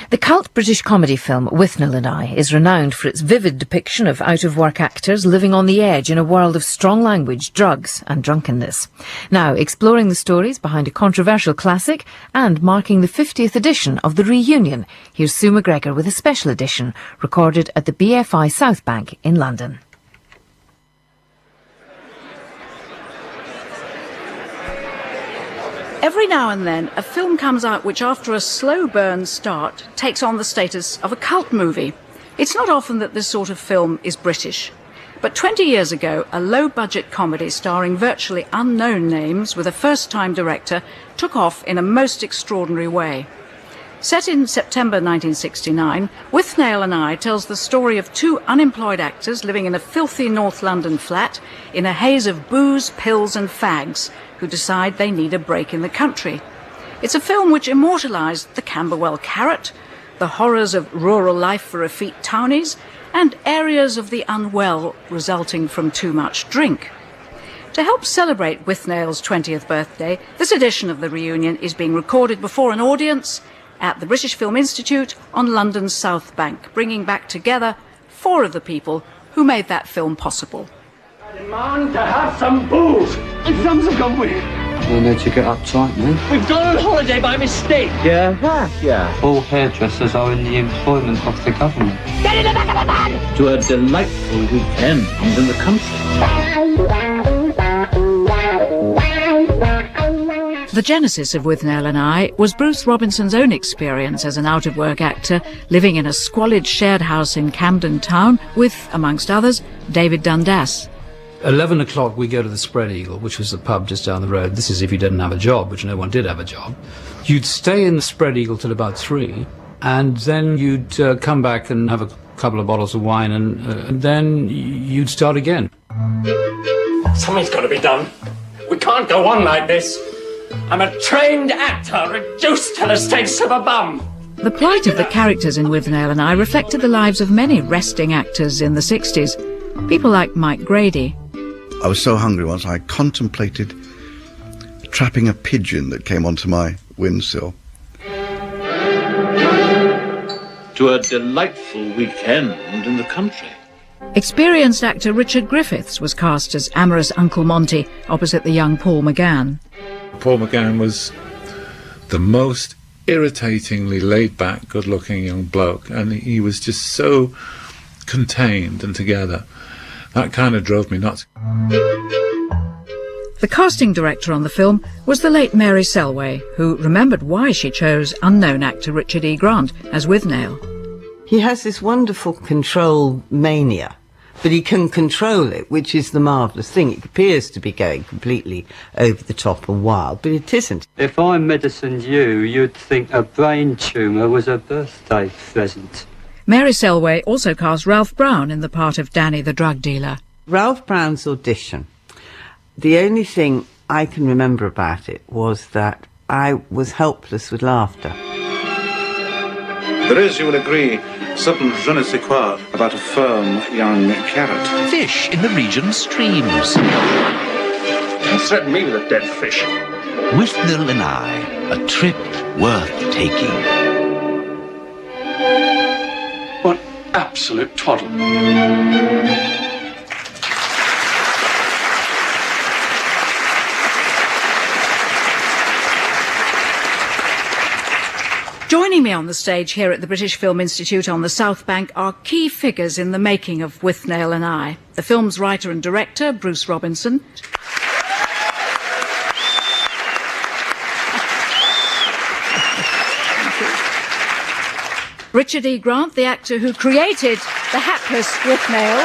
The cult British comedy film Withnail and I is renowned for its vivid depiction of out-of-work actors living on the edge in a world of strong language, drugs and drunkenness. Now, exploring the stories behind a controversial classic and marking the 50th edition of The Reunion, here's Sue McGregor with a special edition recorded at the BFI South Bank in London. Every now and then, a film comes out which, after a slow burn start, takes on the status of a cult movie. It's not often that this sort of film is British. But 20 years ago, a low-budget comedy starring virtually unknown names with a first-time director took off in a most extraordinary way. Set in September 1969, Withnail and I tells the story of two unemployed actors living in a filthy North London flat in a haze of booze, pills and fags who decide they need a break in the country. It's a film which immortalised the Camberwell carrot, the horrors of rural life for effete townies, and areas of the unwell resulting from too much drink. To help celebrate Withnail's 20th birthday, this edition of The Reunion is being recorded before an audience at the British Film Institute on London's South Bank, bringing back together four of the people who made that film possible. I demand to have some booze. My thumbs have gone weak. Well, let you get uptight, man. We've gone on holiday by mistake. Yeah. All hairdressers are in the employment of the government. Get in the back of the van! To a delightful weekend in the country. The genesis of Withnail and I was Bruce Robinson's own experience as an out-of-work actor living in a squalid shared house in Camden Town with, amongst others, David Dundas. 11 o'clock we go to the Spread Eagle, which was the pub just down the road. This is if you didn't have a job, which no one did have a job. You'd stay in the Spread Eagle till about 3, and then you'd come back and have a couple of bottles of wine, and then you'd start again. Something's got to be done. We can't go on like this. I'm a trained actor reduced to the state of a bum. The plight of the characters in Withnail and I reflected the lives of many resting actors in the 60s. People like Mike Grady. I was so hungry once I contemplated trapping a pigeon that came onto my windsill. To a delightful weekend in the country. Experienced actor Richard Griffiths was cast as amorous Uncle Monty opposite the young Paul McGann. Paul McGann was the most irritatingly laid-back, good-looking young bloke, and he was just so contained and together. That kind of drove me nuts. The casting director on the film was the late Mary Selway, who remembered why she chose unknown actor Richard E. Grant as Withnail. He has this wonderful control mania, but he can control it, which is the marvellous thing. It appears to be going completely over the top and wild, but it isn't. If I medicined you, you'd think a brain tumour was a birthday present. Mary Selway also cast Ralph Brown in the part of Danny the drug dealer. Ralph Brown's audition, the only thing I can remember about it was that I was helpless with laughter. There is, you will agree, certain je ne sais quoi about a firm young carrot. Fish in the region's streams. Don't threaten me with a dead fish. Withnail and I, a trip worth taking. What absolute twaddle. Joining me on the stage here at the British Film Institute on the South Bank are key figures in the making of Withnail and I. The film's writer and director, Bruce Robinson. Richard E. Grant, the actor who created the hapless Withnail.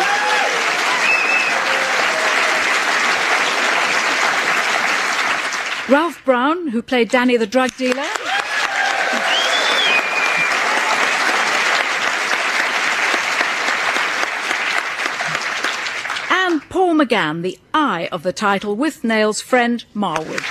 Ralph Brown, who played Danny the drug dealer. And Paul McGann, the eye of the title, Withnail's friend Marwood.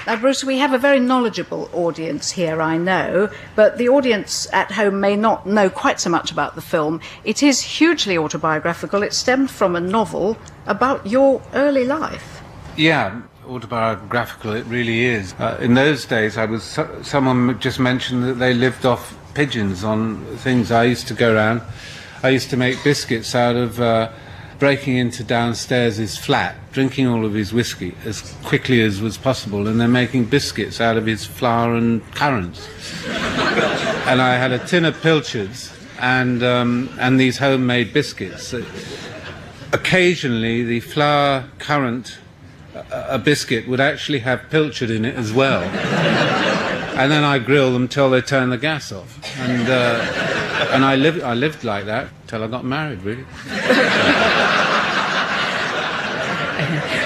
Now, Bruce, we have a very knowledgeable audience here, I know, but the audience at home may not know quite so much about the film. It is hugely autobiographical. It stemmed from a novel about your early life. Yeah, autobiographical it really is. In those days, someone just mentioned that they lived off pigeons on things. I used to go around. I used to make biscuits out of breaking into downstairs his flat, drinking all of his whiskey as quickly as was possible, and then making biscuits out of his flour and currants. And I had a tin of pilchards and these homemade biscuits. Occasionally, the flour currant a biscuit would actually have pilchard in it as well. And then I grill them till they turn the gas off. And I lived like that till I got married, really.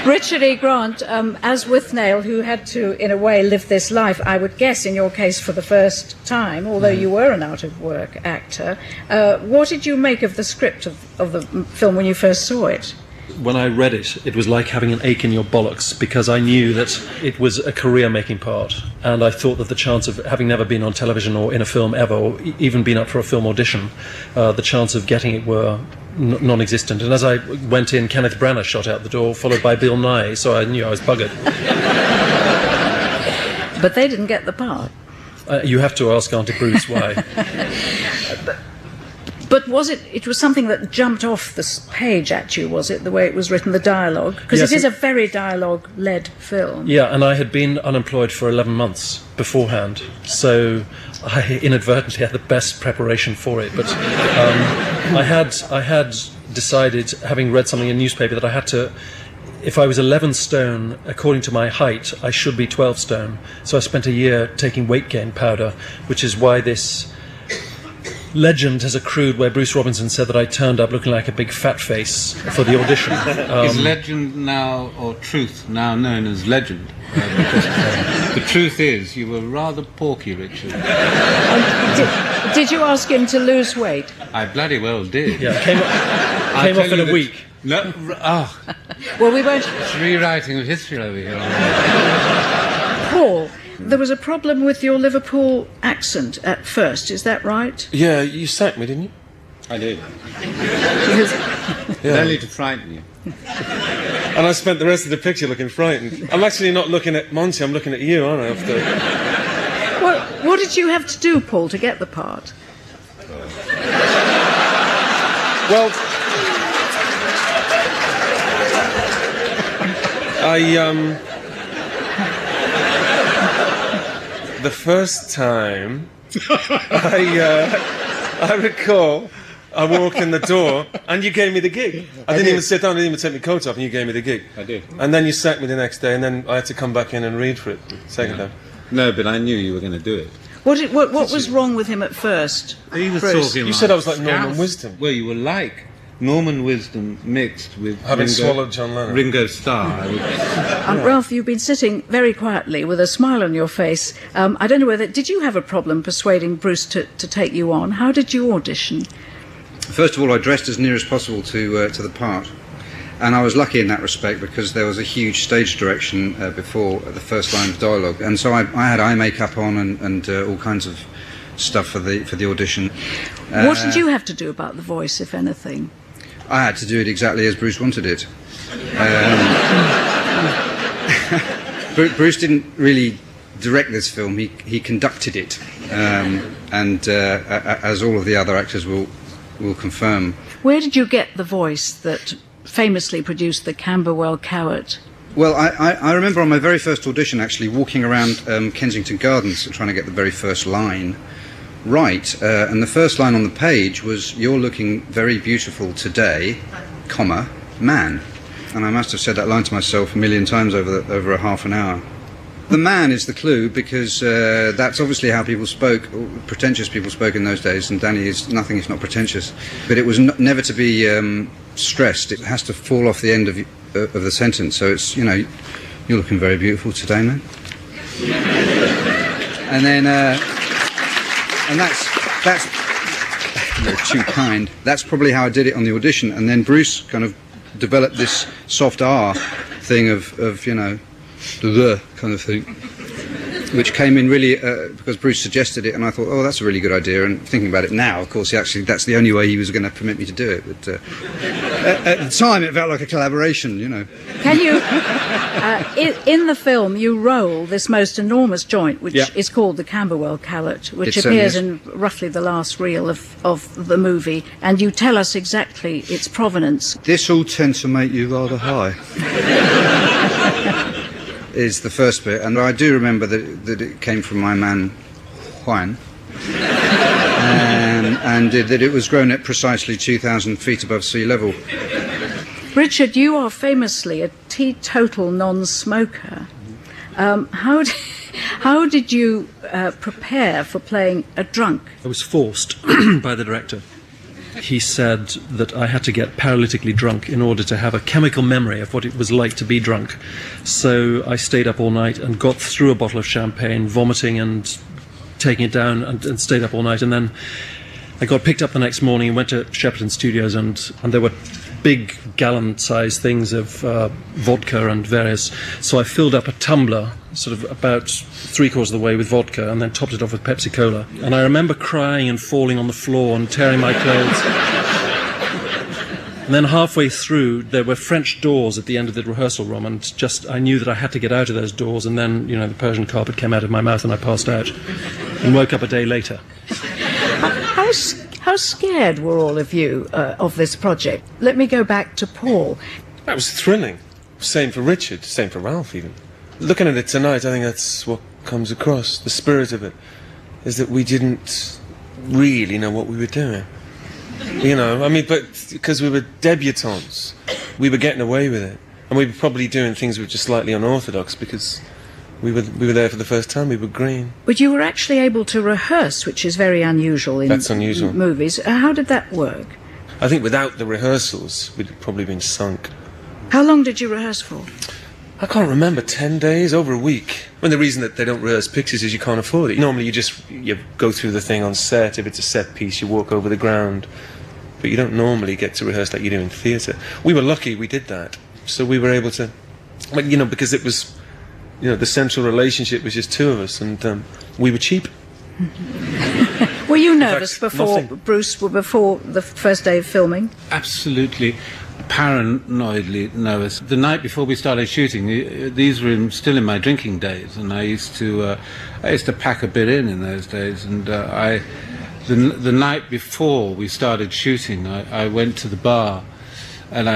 Richard E. Grant, as Withnail, who had to, in a way, live this life, I would guess, in your case, for the first time, although you were an out-of-work actor, what did you make of the script of the film when you first saw it? When I read it, it was like having an ache in your bollocks, because I knew that it was a career-making part, and I thought that the chance of having never been on television or in a film ever, or even been up for a film audition, the chance of getting it were non-existent. And as I went in, Kenneth Branagh shot out the door, followed by Bill Nye, so I knew I was buggered. But they didn't get the part. You have to ask Auntie Bruce why. But was it was something that jumped off the page at you, was it, the way it was written, the dialogue? Because yes, it is a very dialogue-led film. Yeah, and I had been unemployed for 11 months beforehand, so I inadvertently had the best preparation for it. But I had decided, having read something in a newspaper, that I had to, if I was 11 stone, according to my height, I should be 12 stone. So I spent a year taking weight gain powder, which is why this legend has accrued where Bruce Robinson said that I turned up looking like a big fat face for the audition. Is legend now, or truth now known as legend? The truth is, you were rather porky, Richard. Did you ask him to lose weight? I bloody well did. Yeah, came off in a week. No, well, we won't. It's rewriting of history over here. Paul, there was a problem with your Liverpool accent at first, is that right? Yeah, you sacked me, didn't you? I did. Yeah. Only to frighten you. And I spent the rest of the picture looking frightened. I'm actually not looking at Monty, I'm looking at you, aren't I? What did you have to do, Paul, to get the part? Well, the first time I recall I walked in the door and you gave me the gig. I didn't even sit down, I didn't even take my coat off, and you gave me the gig. I did. And then you sacked me the next day, and then I had to come back in and read for it second time. No, but I knew you were going to do it. What was wrong with him at first? He was Bruce? talking. You said I was like Norman Wisdom. Well, you were like Norman Wisdom mixed with having swallowed John Lennon. Ringo Starr. Ralph, you've been sitting very quietly with a smile on your face. I don't know whether... Did you have a problem persuading Bruce to take you on? How did you audition? First of all, I dressed as near as possible to the part. And I was lucky in that respect because there was a huge stage direction before the first line of dialogue. And so I had eye makeup on and all kinds of stuff for the audition. What did you have to do about the voice, if anything? I had to do it exactly as Bruce wanted it. Bruce didn't really direct this film, he conducted it, and as all of the other actors will confirm. Where did you get the voice that famously produced the Camberwell Coward? Well, I remember on my very first audition actually walking around Kensington Gardens trying to get the very first line right, and the first line on the page was, "You're looking very beautiful today, comma, man." And I must have said that line to myself a million times over a half an hour. The man is the clue because that's obviously how people spoke, pretentious people spoke in those days, and Danny is nothing if not pretentious. But it was never to be stressed. It has to fall off the end of the sentence. So it's, you know, "You're looking very beautiful today, man." And then, and that's you're too kind. That's probably how I did it on the audition. And then Bruce kind of developed this soft R thing of you know, the kind of thing. which came in really because Bruce suggested it, and I thought, oh, that's a really good idea. And thinking about it now, of course, that's the only way he was going to permit me to do it. But at the time, it felt like a collaboration, you know. Can you, in the film, you roll this most enormous joint, which is called the Camberwell Callet, which appears in roughly the last reel of the movie, and you tell us exactly its provenance. This all tends to make you rather high. Is the first bit, and I do remember that it came from my man Juan, and that it was grown at precisely 2,000 feet above sea level. Richard, you are famously a teetotal non-smoker. How did you prepare for playing a drunk? I was forced by the director. He said that I had to get paralytically drunk in order to have a chemical memory of what it was like to be drunk. So I stayed up all night and got through a bottle of champagne, vomiting and taking it down, and stayed up all night. And then I got picked up the next morning and went to Shepperton Studios, and there were big gallon-sized things of vodka and various. So I filled up a tumbler, sort of about 3/4 of the way with vodka, and then topped it off with Pepsi Cola. And I remember crying and falling on the floor and tearing my clothes. And then halfway through, there were French doors at the end of the rehearsal room, and I knew that I had to get out of those doors. And then, the Persian carpet came out of my mouth, and I passed out, and woke up a day later. How scared were all of you of this project? Let me go back to Paul. That was thrilling. Same for Richard, same for Ralph even. Looking at it tonight, I think that's what comes across. The spirit of it is that we didn't really know what we were doing. But because we were debutantes, we were getting away with it. And we were probably doing things which were just slightly unorthodox because we were there for the first time. We were green. But you were actually able to rehearse, which is very unusual in movies. How did that work? I think without the rehearsals, we'd probably been sunk. How long did you rehearse for? I can't remember, 10 days, over a week. The reason that they don't rehearse pictures is you can't afford it. Normally you go through the thing on set. If it's a set piece, you walk over the ground. But you don't normally get to rehearse like you do in theatre. We were lucky we did that. So we were able to, because it was, the central relationship was just two of us, and we were cheap. Were you nervous before the first day of filming? Absolutely paranoidly nervous. The night before we started shooting, these were still in my drinking days, and I used to pack a bit in those days. And the night before we started shooting, I went to the bar, and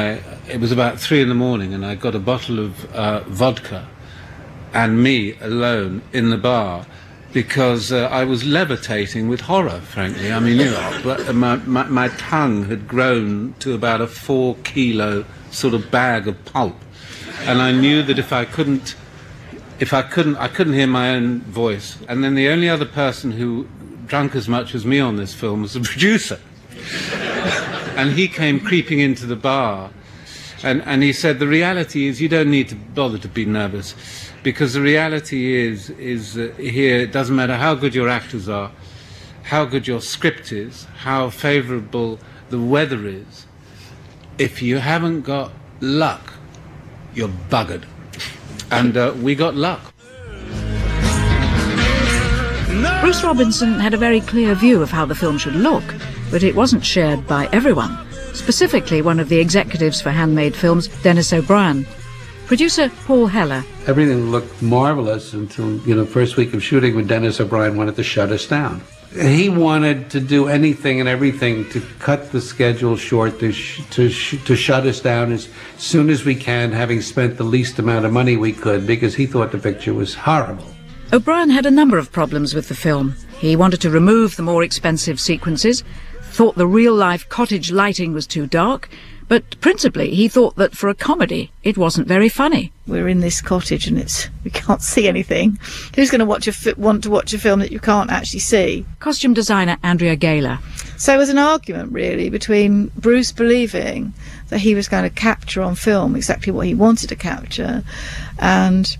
it was about 3 a.m, and I got a bottle of vodka, and me alone in the bar, because I was levitating with horror, frankly. But my tongue had grown to about a 4-kilo sort of bag of pulp, and I knew that I couldn't hear my own voice. And then the only other person who drank as much as me on this film was the producer, and he came creeping into the bar, and he said, the reality is you don't need to bother to be nervous. Because the reality is here, it doesn't matter how good your actors are, how good your script is, how favourable the weather is. If you haven't got luck, you're buggered. And we got luck. Bruce Robinson had a very clear view of how the film should look, but it wasn't shared by everyone. Specifically, one of the executives for Handmade Films, Dennis O'Brien. Producer Paul Heller. Everything looked marvelous until, first week of shooting when Dennis O'Brien wanted to shut us down. He wanted to do anything and everything to cut the schedule short, to shut us down as soon as we can, having spent the least amount of money we could, because he thought the picture was horrible. O'Brien had a number of problems with the film. He wanted to remove the more expensive sequences, thought the real-life cottage lighting was too dark, but principally he thought that for a comedy it wasn't very funny. We're in this cottage and we can't see anything. Who's going to want to watch a film that you can't actually see? Costume designer Andrea Gaylor. So it was an argument really between Bruce believing that he was going to capture on film exactly what he wanted to capture, and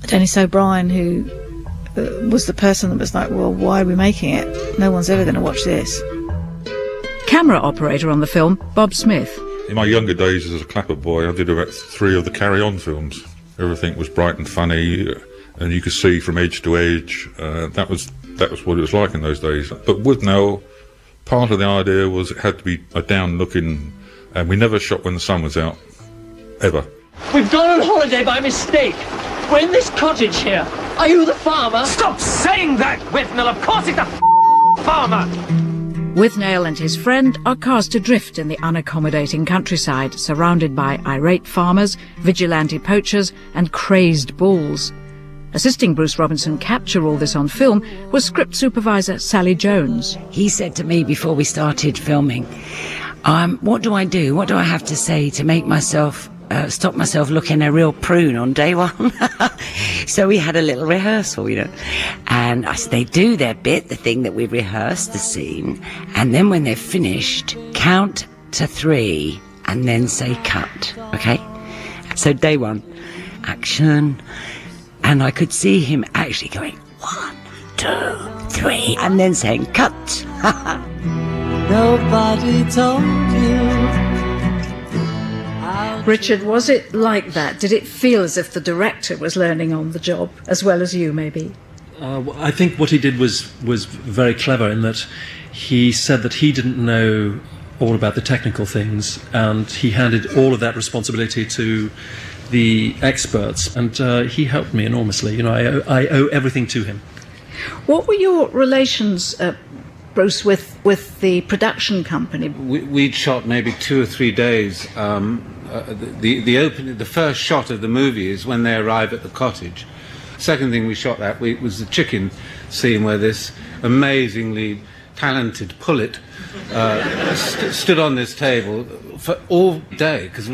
Dennis O'Brien, who was the person that was like, well, why are we making it? No one's ever going to watch this. Camera operator on the film, Bob Smith. In my younger days as a clapper boy, I did about 3 of the Carry On films. Everything was bright and funny, and you could see from edge to edge. That was what it was like in those days. But Withnail, part of the idea was it had to be a down-looking, and we never shot when the sun was out, ever. We've gone on holiday by mistake. We're in this cottage here. Are you the farmer? Stop saying that, Withnail. Of course it's the farmer. Withnail and his friend are cast adrift in the unaccommodating countryside, surrounded by irate farmers, vigilante poachers, and crazed bulls. Assisting Bruce Robinson capture all this on film was script supervisor Sally Jones. He said to me before we started filming, what do I do? What do I have to say to make myself stop myself looking a real prune on day one? So we had a little rehearsal, and I said, they do their bit, the thing that we rehearsed, the scene, and then when they're finished, count to 3 and then say cut, okay? So day 1, action, and I could see him actually going 1, 2, 3 and then saying cut. Nobody told you. Richard, was it like that? Did it feel as if the director was learning on the job, as well as you, maybe? I think what he did was very clever in that he said that he didn't know all about the technical things, and he handed all of that responsibility to the experts, and he helped me enormously. I owe everything to him. What were your relations, Bruce, with the production company? We'd shot maybe 2 or 3 days. The first shot of the movie is when they arrive at the cottage. Second thing we shot that week was the chicken scene, where this amazingly talented pullet stood on this table for all day, because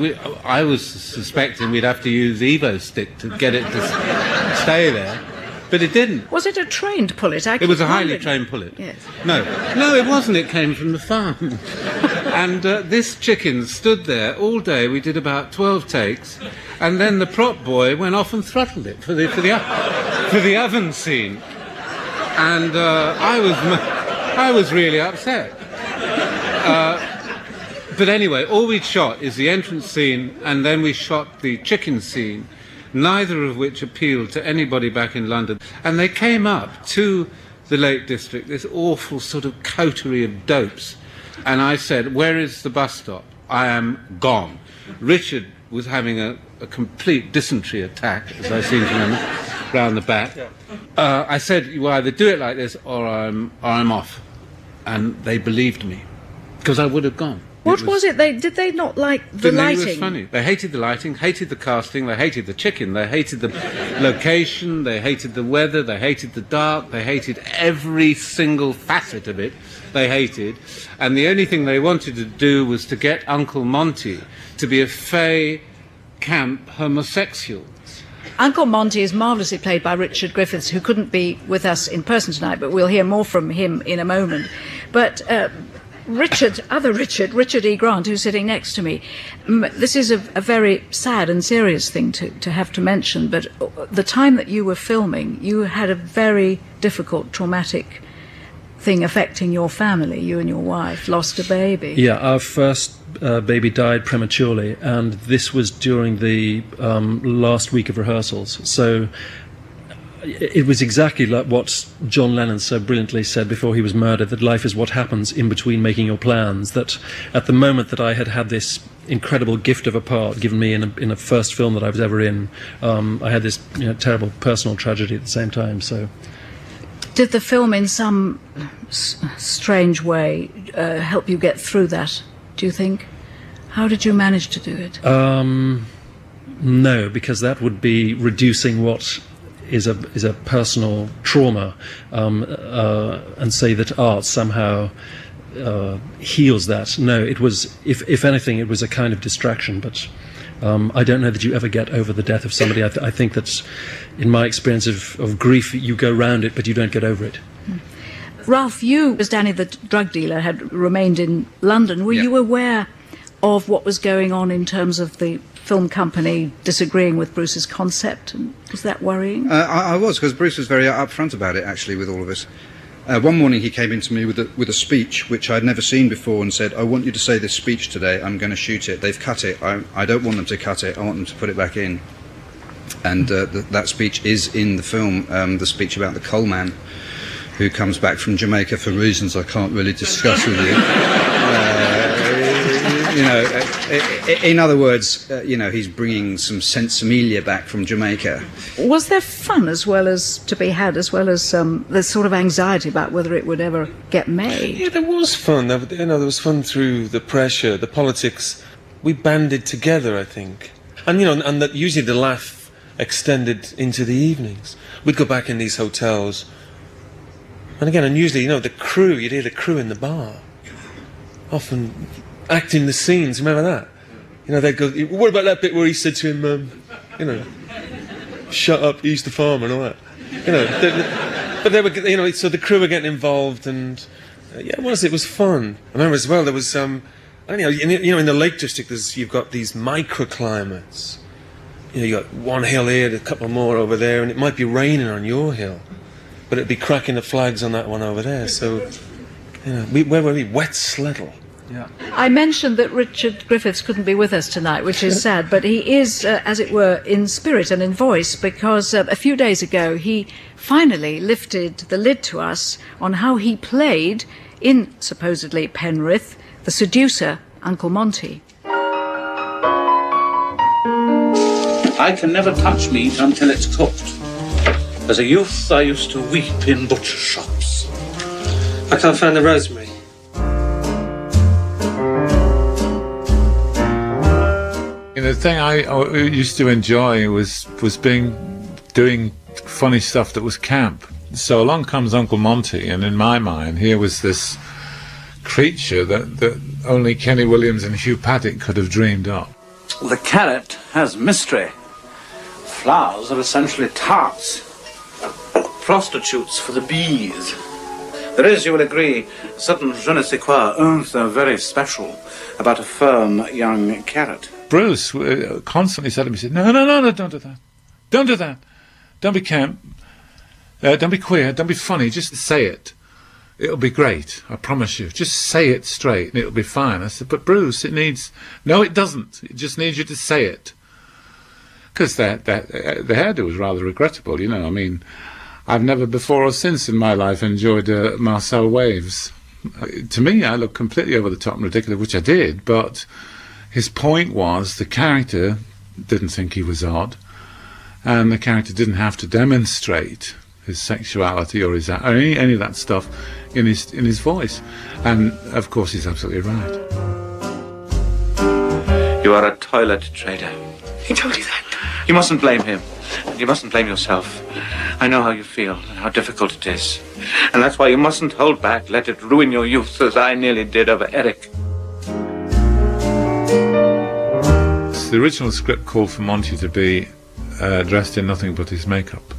I was suspecting we'd have to use the Evo stick to get it to stay there. But it didn't. Was it a trained pullet? It was a highly trained pullet. Yes. No, it wasn't. It came from the farm. And this chicken stood there all day. We did about 12 takes, and then the prop boy went off and throttled it for the oven scene. And I was really upset. But anyway, all we'd shot is the entrance scene, and then we shot the chicken scene, neither of which appealed to anybody back in London. And they came up to the Lake District, this awful sort of coterie of dopes. And I said, where is the bus stop? I am gone. Richard was having a complete dysentery attack, as I seem to remember, round the back. I said, you either do it like this or I'm off. And they believed me, because I would have gone. What was it? Did they not like the lighting? It was funny. They hated the lighting, hated the casting, they hated the chicken, they hated the location, they hated the weather, they hated the dark, they hated every single facet of it. They hated. And the only thing they wanted to do was to get Uncle Monty to be a fey camp homosexual. Uncle Monty is marvellously played by Richard Griffiths, who couldn't be with us in person tonight, but we'll hear more from him in a moment. But Richard E. Grant, who's sitting next to me, this is a very sad and serious thing to have to mention, but the time that you were filming, you had a very difficult, traumatic thing affecting your family. You and your wife lost a baby. Yeah, our first baby died prematurely, and this was during the last week of rehearsals. So it was exactly like what John Lennon so brilliantly said before he was murdered, that life is what happens in between making your plans. That at the moment that I had this incredible gift of a part given me in a first film that I was ever in, I had this terrible personal tragedy at the same time. So, did the film in some strange way help you get through that, do you think? How did you manage to do it? No, because that would be reducing what is a personal trauma, and say that art somehow heals that. No, it was, if anything, it was a kind of distraction, but I don't know that you ever get over the death of somebody. I think that, in my experience of grief, you go round it, but you don't get over it. Ralph, you, as Danny the drug dealer, had remained in London. Were you aware of what was going on in terms of the film company disagreeing with Bruce's concept, and was that worrying? I was, because Bruce was very upfront about it, actually, with all of us. One morning he came into me with a speech which I'd never seen before, and said, I want you to say this speech today, I'm going to shoot it. They've cut it. I don't want them to cut it, I want them to put it back in. And that speech is in the film, the speech about the coal man who comes back from Jamaica for reasons I can't really discuss with you. In other words, he's bringing some sensimilia back from Jamaica. Was there fun as well as to be had, as well as the sort of anxiety about whether it would ever get made? Yeah, there was fun. There was fun through the pressure, the politics. We banded together, I think. And, and that usually the laugh extended into the evenings. We'd go back in these hotels. And again, and usually, the crew, you'd hear the crew in the bar. Often acting the scenes, remember that? They'd go, what about that bit where he said to him, shut up, he's the farmer and all that? But they were, so the crew were getting involved and, it was fun. I remember as well, there was, in the Lake District, you've got these microclimates. You got one hill here, a couple more over there, and it might be raining on your hill, but it'd be cracking the flags on that one over there. So, where were we? Wet Sleddle. Yeah. I mentioned that Richard Griffiths couldn't be with us tonight, which is sad, but he is, as it were, in spirit and in voice, because a few days ago he finally lifted the lid to us on how he played in, supposedly, Penrith, the seducer, Uncle Monty. I can never touch meat until it's cooked. As a youth, I used to weep in butcher shops. I can't find the rosemary. The thing I used to enjoy was doing funny stuff that was camp. So along comes Uncle Monty, and in my mind, here was this creature that only Kenny Williams and Hugh Paddick could have dreamed up. The carrot has mystery. Flowers are essentially tarts. Prostitutes for the bees. There is, you will agree, a certain je ne sais quoi, very special about a firm young carrot. Bruce constantly said to me, he said, no, don't do that. Don't do that. Don't be camp. Don't be queer. Don't be funny. Just say it. It'll be great. I promise you. Just say it straight and it'll be fine. I said, but Bruce, it needs... No, it doesn't. It just needs you to say it. Because the hairdo was rather regrettable, I mean, I've never before or since in my life enjoyed Marcel waves. To me, I look completely over the top and ridiculous, which I did, but... His point was the character didn't think he was odd, and the character didn't have to demonstrate his sexuality or any of that stuff in his voice. And of course, he's absolutely right. You are a toilet trader. He told you that. You mustn't blame him. You mustn't blame yourself. I know how you feel and how difficult it is, and that's why you mustn't hold back. Let it ruin your youth, as I nearly did over Eric. The original script called for Monty to be dressed in nothing but his makeup,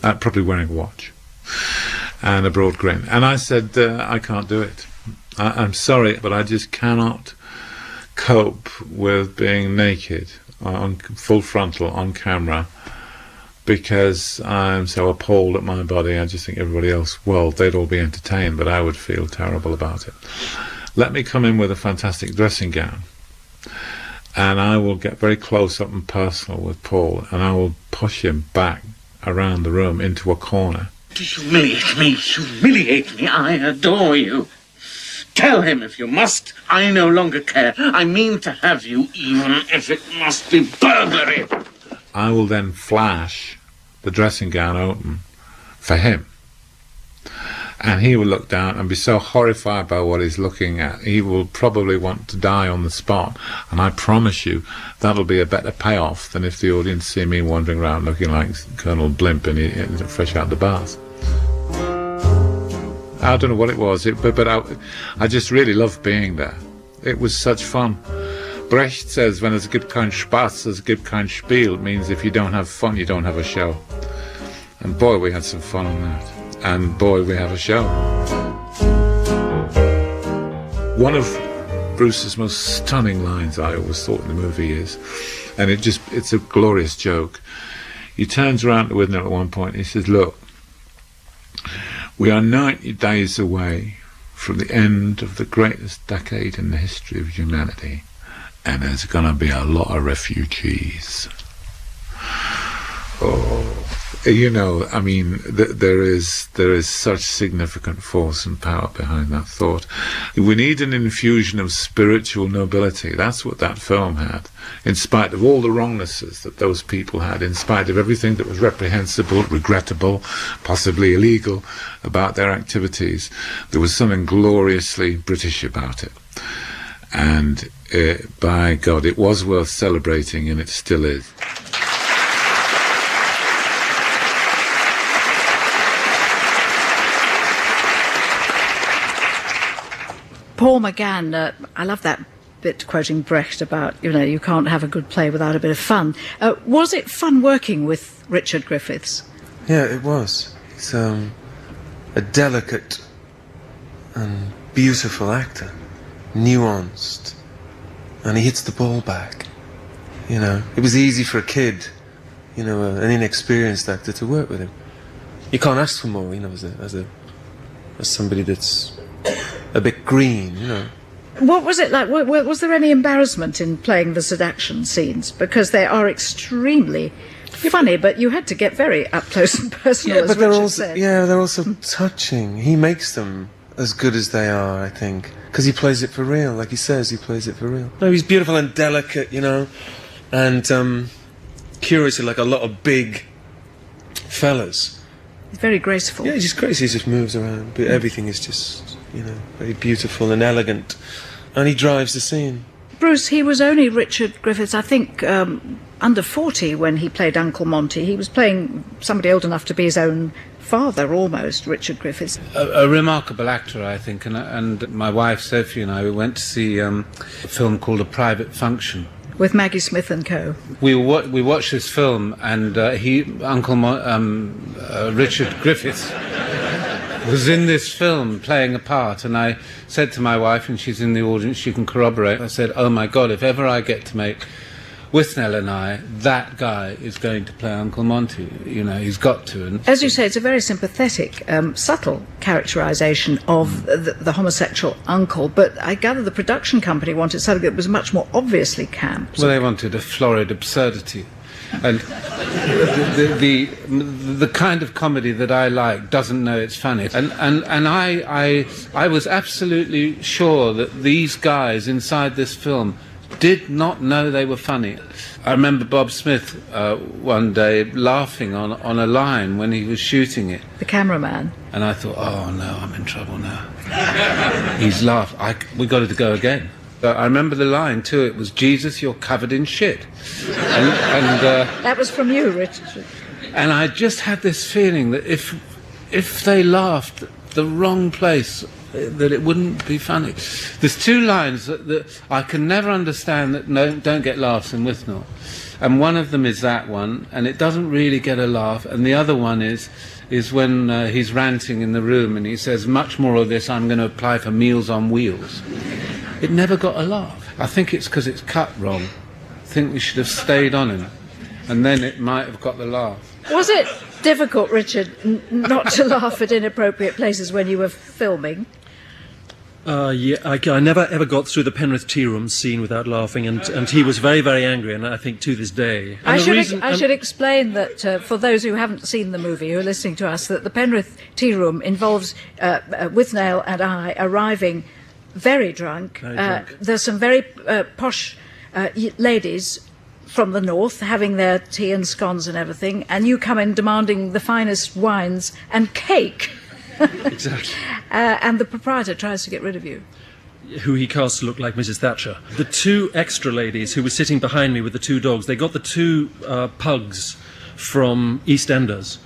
probably wearing a watch and a broad grin. And I said, I can't do it. I'm sorry, but I just cannot cope with being naked on full frontal on camera, because I'm so appalled at my body. I just think everybody else, well, they'd all be entertained, but I would feel terrible about it. Let me come in with a fantastic dressing gown, and I will get very close up and personal with Paul, and I will push him back around the room into a corner. Humiliate me, I adore you. Tell him if you must, I no longer care. I mean to have you, even if it must be burglary. I will then flash the dressing gown open for him, and he will look down and be so horrified by what he's looking at, he will probably want to die on the spot. And I promise you, that'll be a better payoff than if the audience see me wandering around looking like Colonel Blimp and fresh out the bath. I don't know what it was, but I just really loved being there. It was such fun. Brecht says, when es gibt kein Spaß, es gibt kein Spiel. It means if you don't have fun, you don't have a show. And boy, we had some fun on that. And boy, we have a show. One of Bruce's most stunning lines, I always thought, in the movie is, and it's a glorious joke. He turns around to Withnail at one point, he says, look, we are 90 days away from the end of the greatest decade in the history of humanity, and there's going to be a lot of refugees. You know, I mean, there is such significant force and power behind that thought. We need an infusion of spiritual nobility. That's what that film had. In spite of all the wrongnesses that those people had, in spite of everything that was reprehensible, regrettable, possibly illegal about their activities, there was something gloriously British about it. And by God, it was worth celebrating, and it still is. Paul McGann, I love that bit quoting Brecht about, you can't have a good play without a bit of fun. Was it fun working with Richard Griffiths? Yeah, it was. He's a delicate and beautiful actor, nuanced, and he hits the ball back. It was easy for a kid, an inexperienced actor to work with him. You can't ask for more, as somebody that's a bit green, What was it like? Was there any embarrassment in playing the seduction scenes? Because they are extremely funny, but you had to get very up close and personal, as Richard said. Yeah, they're also touching. He makes them as good as they are, I think. Because he plays it for real, like he says, he plays it for real. No, he's beautiful and delicate, and curiously like a lot of big fellas. He's very graceful. Yeah, he's just graceful. He just moves around, but everything is just, very beautiful and elegant. And he drives the scene. Bruce, he was only Richard Griffiths, I think, under 40 when he played Uncle Monty. He was playing somebody old enough to be his own father, almost, Richard Griffiths. A remarkable actor, I think, and my wife Sophie and I, we went to see a film called A Private Function. With Maggie Smith and co. We watched this film, and Richard Griffiths was in this film playing a part, and I said to my wife, and she's in the audience, she can corroborate, I said, oh my God, if ever I get to make Withnail and I, that guy is going to play Uncle Monty. He's got to. And as you say, it's a very sympathetic, subtle characterisation of the homosexual uncle, but I gather the production company wanted something that was much more obviously camp. Well, they wanted a florid absurdity. And the kind of comedy that I like doesn't know it's funny. And I was absolutely sure that these guys inside this film did not know they were funny. I remember Bob Smith one day laughing on a line when he was shooting it. The cameraman. And I thought, oh no, I'm in trouble now. He's laughed. We got to go again. I remember the line too. It was, Jesus, you're covered in shit. And that was from you, Richard. And I just had this feeling that if they laughed the wrong place, that it wouldn't be funny. There's two lines that I can never understand that don't get laughs in Withnail. And one of them is that one, and it doesn't really get a laugh. And the other one is when he's ranting in the room and he says, much more of this, I'm going to apply for Meals on Wheels. It never got a laugh. I think it's because it's cut wrong. I think we should have stayed on him, and then it might have got the laugh. Was it difficult, Richard, not to laugh at inappropriate places when you were filming? Yeah, I never ever got through the Penrith tea room scene without laughing, and he was very, very angry, and I think to this day. I should explain that for those who haven't seen the movie, who are listening to us, that the Penrith tea room involves Withnail and I arriving very drunk. There's some very posh ladies from the north having their tea and scones and everything, and you come in demanding the finest wines and cake. Exactly. And the proprietor tries to get rid of you. Who he cast to look like Mrs. Thatcher. The two extra ladies who were sitting behind me with the two dogs, they got the two pugs from EastEnders.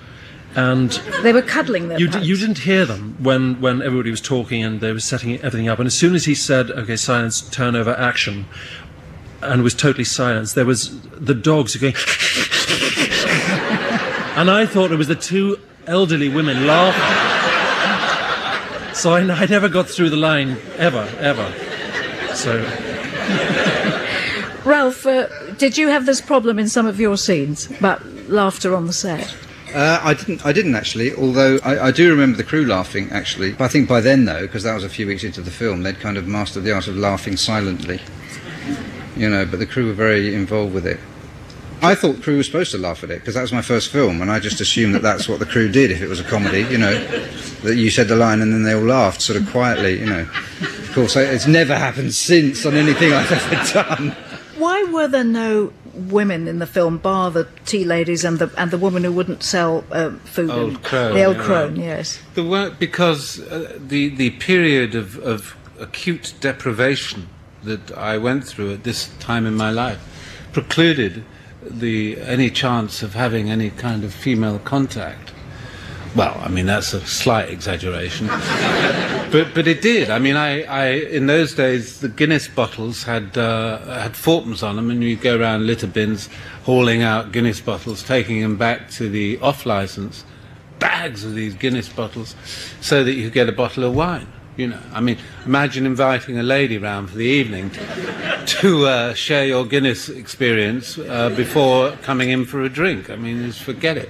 And they were cuddling their pugs. You didn't hear them when everybody was talking and they were setting everything up. And as soon as he said, okay, silence, turn over, action, and was totally silenced, there was the dogs going... And I thought it was the two elderly women laughing. So I never got through the line, ever. So... Ralph, did you have this problem in some of your scenes about laughter on the set? I didn't actually, although I do remember the crew laughing, actually. But I think by then, though, because that was a few weeks into the film, they'd kind of mastered the art of laughing silently. But the crew were very involved with it. I thought the crew was supposed to laugh at it because that was my first film, and I just assumed that that's what the crew did if it was a comedy, you know, that you said the line and then they all laughed sort of quietly, you know. Of course, it's never happened since on anything I've ever done. Why were there no women in the film, bar the tea ladies and the woman who wouldn't sell food? Old crone. The old crone, yes. There weren't, because the period of acute deprivation that I went through at this time in my life precluded any chance of having any kind of female contact. Well, I mean, that's a slight exaggeration. but it did. I mean, I in those days, the Guinness bottles had fourpence on them, and you go around litter bins hauling out Guinness bottles, taking them back to the off-licence, bags of these Guinness bottles, so that you could get a bottle of wine. You know, I mean, imagine inviting a lady round for the evening to share your Guinness experience before coming in for a drink. I mean, just forget it.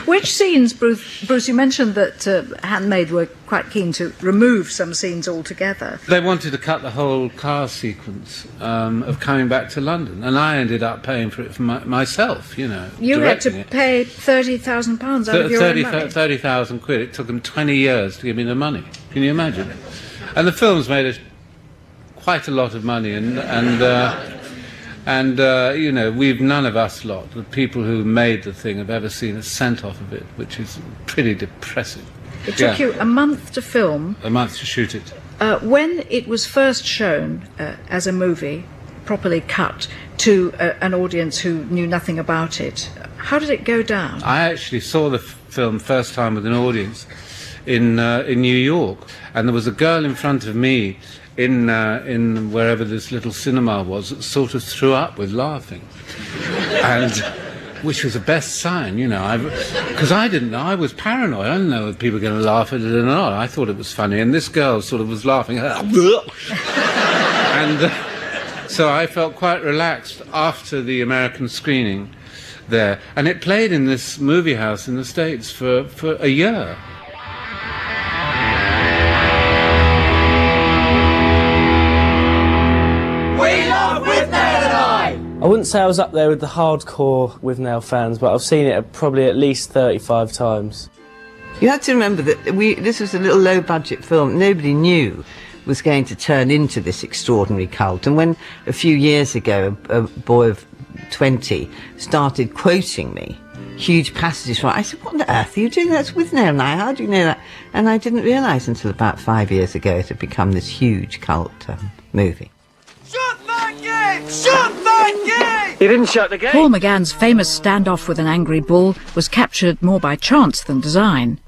Which scenes, Bruce, you mentioned that Handmaid were quite keen to remove some scenes altogether. They wanted to cut the whole car sequence of coming back to London, and I ended up paying for it for myself, you know. You had to pay £30,000 out of your own money. 30,000 quid. It took them 20 years to give me the money. Can you imagine? And the film's made quite a lot of money, and you know, we've none of us lot, the people who made the thing, have ever seen a cent off of it, which is pretty depressing. It took you a month to film. A month to shoot it. When it was first shown as a movie, properly cut, to an audience who knew nothing about it, how did it go down? I actually saw the film first time with an audience in New York, and there was a girl in front of me in wherever this little cinema was that sort of threw up with laughing, and which was the best sign, you know, because I didn't know, I was paranoid. I didn't know if people were going to laugh at it or not. I thought it was funny, and this girl sort of was laughing, and so I felt quite relaxed after the American screening there, and it played in this movie house in the States for a year. I wouldn't say I was up there with the hardcore Withnail fans, but I've seen it probably at least 35 times. You have to remember that this was a little low-budget film. Nobody knew was going to turn into this extraordinary cult. And when a few years ago a boy of 20 started quoting me huge passages from it, I said, "What on earth are you doing? That's Withnail and I. How do you know that?" And I didn't realise until about 5 years ago it had become this huge cult movie. He didn't shut the gate. Paul McGann's famous standoff with an angry bull was captured more by chance than design.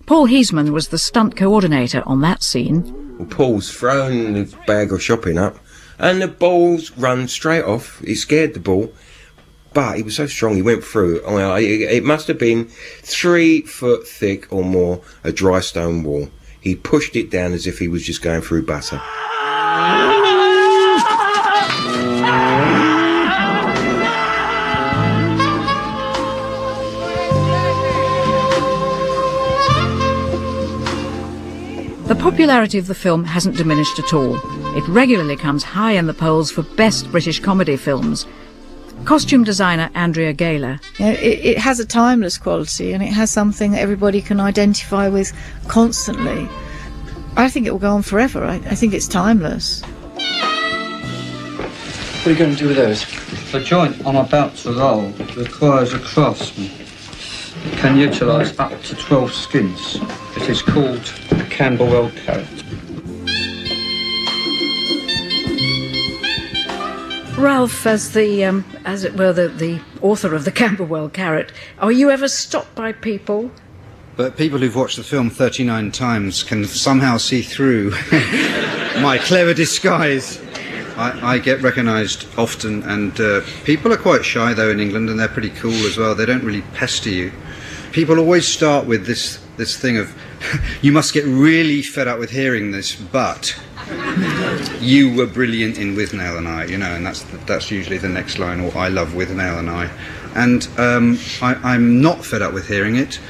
Paul Heisman was the stunt coordinator on that scene. Well, Paul's thrown the bag of shopping up, and the bull's run straight off. He scared the bull, but he was so strong he went through. It must have been 3 foot thick or more, a dry stone wall. He pushed it down as if he was just going through butter. The popularity of the film hasn't diminished at all. It regularly comes high in the polls for best British comedy films. Costume designer Andrea Gaylor. You know, it has a timeless quality, and it has something that everybody can identify with constantly. I think it will go on forever. I think it's timeless. What are you going to do with those? The joint I'm about to roll requires a craftsman. It can utilise up to 12 skins. It is called a Camberwell carrot. Ralph, as the author of the Camberwell carrot, are you ever stopped by people? But people who've watched the film 39 times can somehow see through my clever disguise. I get recognised often, and people are quite shy though in England, and they're pretty cool as well. They don't really pester you. People always start with this thing of, you must get really fed up with hearing this, but you were brilliant in Withnail and I, you know, and that's usually the next line, or I love Withnail and I. And I'm not fed up with hearing it,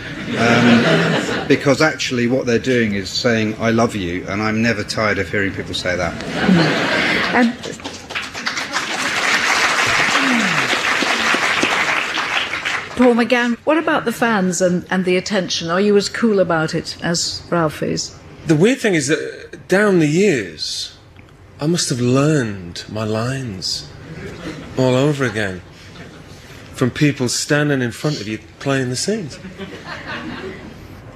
because actually what they're doing is saying I love you, and I'm never tired of hearing people say that. Paul McGann, what about the fans and the attention? Are you as cool about it as Ralph is? The weird thing is that down the years, I must have learned my lines all over again from people standing in front of you playing the scenes.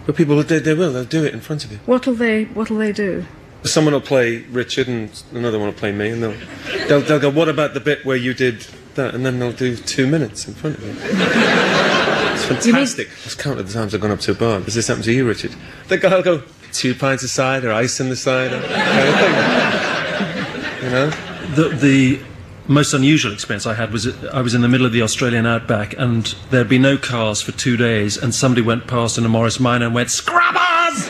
But people, they'll do it in front of you. What'll they do? Someone will play Richard and another one will play me, and they'll go, what about the bit where you did that? And then they'll do 2 minutes in front of you. It's fantastic. I've counted the times I've gone up to a bar. Does this happen to you, Richard? The guy will go, 2 pints of cider, ice in the cider, kind of thing. You know? The most unusual experience I had was I was in the middle of the Australian outback, and there'd be no cars for 2 days, and somebody went past in a Morris Minor and went, "Scrubbers!"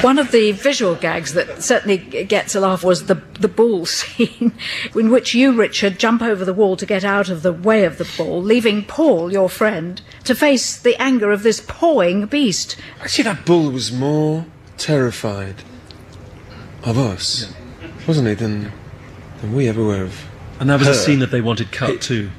One of the visual gags that certainly gets a laugh was the bull scene, in which you, Richard, jump over the wall to get out of the way of the bull, leaving Paul, your friend, to face the anger of this pawing beast. Actually, that bull was more terrified of us, wasn't he, than we ever were of And that was her. a scene that they wanted cut too.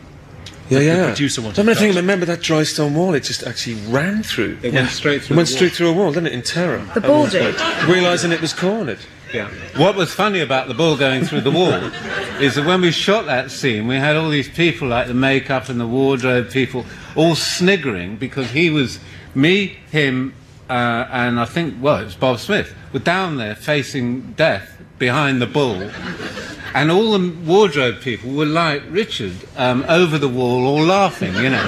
Yeah, The producer wanted I cut. remember that dry stone wall, it just actually ran through. It went straight through It went the straight through a wall, didn't it, in terror? The bull did. Realising it was cornered. Yeah. What was funny about the bull going through the wall is that when we shot that scene, we had all these people, like the makeup and the wardrobe people, all sniggering because he was, me, him, and I think, well, it was Bob Smith, were down there facing death behind the bull. And all the wardrobe people were like Richard, over the wall, all laughing, you know.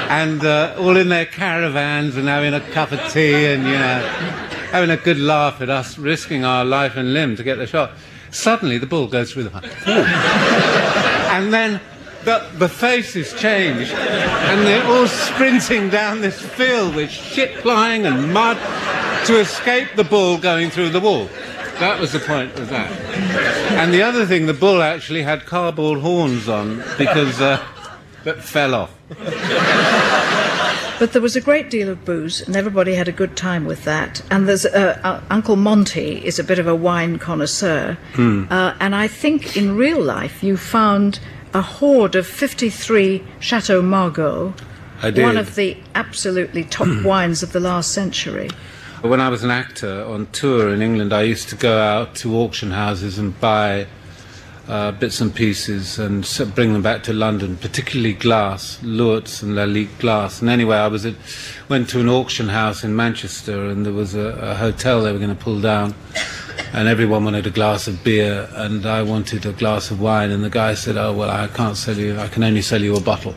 And all in their caravans and having a cup of tea and, you know, having a good laugh at us risking our life and limb to get the shot. Suddenly the bull goes through the front. And then the faces change and they're all sprinting down this field with shit flying and mud to escape the bull going through the wall. That was the point of that. And the other thing, the bull actually had cardboard horns on because that fell off. But there was a great deal of booze, and everybody had a good time with that. And there's Uncle Monty is a bit of a wine connoisseur, and I think in real life you found a hoard of 53 Chateau Margaux, I did. one of the absolutely top wines of the last century. When I was an actor on tour in England, I used to go out to auction houses and buy bits and pieces and bring them back to London, particularly glass, Lourdes and Lalique glass. And anyway, went to an auction house in Manchester, and there was a hotel they were going to pull down, and everyone wanted a glass of beer, and I wanted a glass of wine, and the guy said, "Oh, well, I can't sell you, I can only sell you a bottle."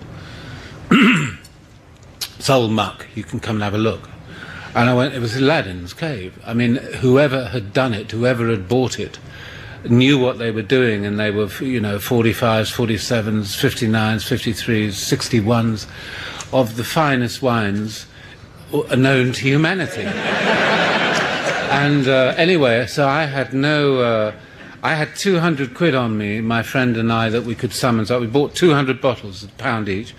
It's old muck, you can come and have a look. And I went, it was Aladdin's cave. I mean, whoever had done it, whoever had bought it, knew what they were doing, and they were, you know, 45s, 47s, 59s, 53s, 61s, of the finest wines known to humanity. And anyway, so I had I had 200 quid on me, my friend and I, that we could summons up. We bought 200 bottles, £1 each.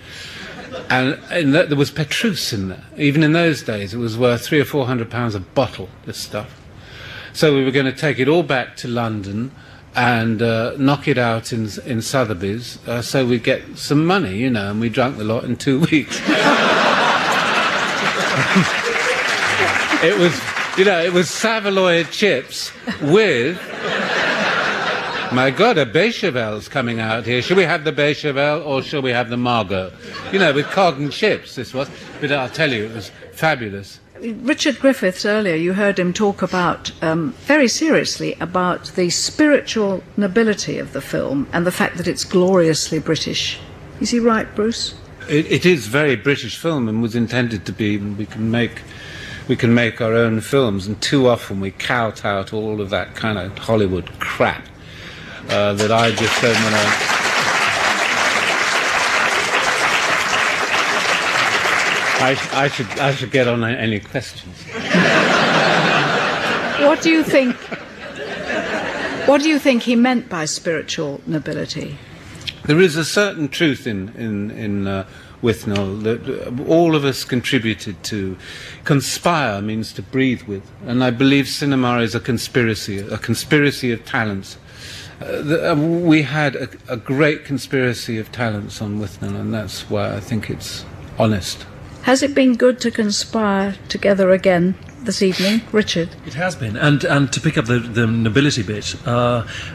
And there was Petrus in there. Even in those days, it was worth £300 or £400 a bottle, this stuff. So we were going to take it all back to London and knock it out in Sotheby's, so we'd get some money, you know, and we drank the lot in 2 weeks. It was, you know, it was Savaloy chips with... My God, a Bechevel's coming out here. Should we have the Bechevel or shall we have the Margaux? You know, with cod and chips, this was. But I'll tell you, it was fabulous. Richard Griffiths, earlier, you heard him talk about, very seriously, about the spiritual nobility of the film and the fact that it's gloriously British. Is he right, Bruce? It is very British film and was intended to be. We can make our own films, and too often we tout out all of that kind of Hollywood crap. That I just don't want to... I should get on any questions. What do you think he meant by spiritual nobility? There is a certain truth in Withnail that all of us contributed to. Conspire means to breathe with, and I believe cinema is a conspiracy of talents. We had a great conspiracy of talents on Withnail, and that's why I think it's honest. Has it been good to conspire together again this evening, Richard? It has been, and to pick up the nobility bit,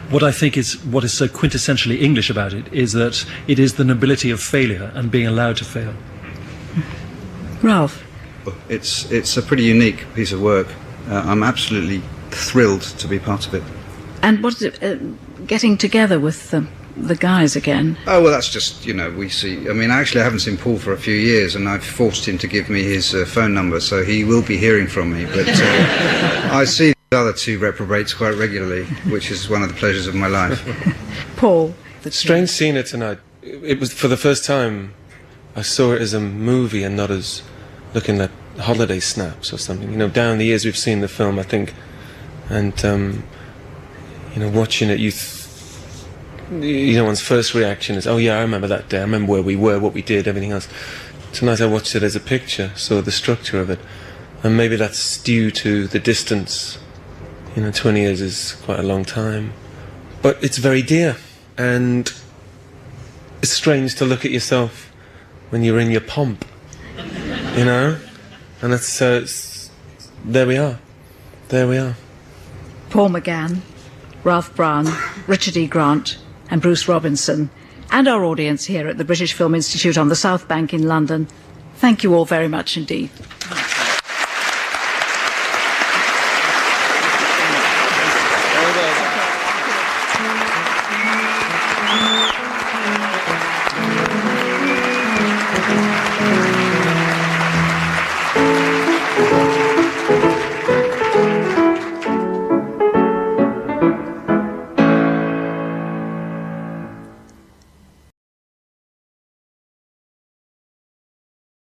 what I think is what is so quintessentially English about it is that it is the nobility of failure and being allowed to fail. Ralph? It's a pretty unique piece of work. I'm absolutely thrilled to be part of it. And what is it, getting together with the guys again? Oh, well, that's just, we see... I mean, actually, I haven't seen Paul for a few years, and I've forced him to give me his phone number, so he will be hearing from me. But I see the other two reprobates quite regularly, which is one of the pleasures of my life. Paul? Strange seeing it tonight. It was, for the first time, I saw it as a movie and not as looking at holiday snaps or something. Down the years we've seen the film, I think, and, watching it, one's first reaction is, oh yeah, I remember that day, I remember where we were, what we did, everything else. Tonight I watched it as a picture, saw the structure of it, and maybe that's due to the distance. 20 years is quite a long time, but it's very dear, and it's strange to look at yourself when you're in your pomp, and that's there we are. Paul McGann, Ralph Brown, Richard E. Grant and Bruce Robinson, and our audience here at the British Film Institute on the South Bank in London. Thank you all very much indeed.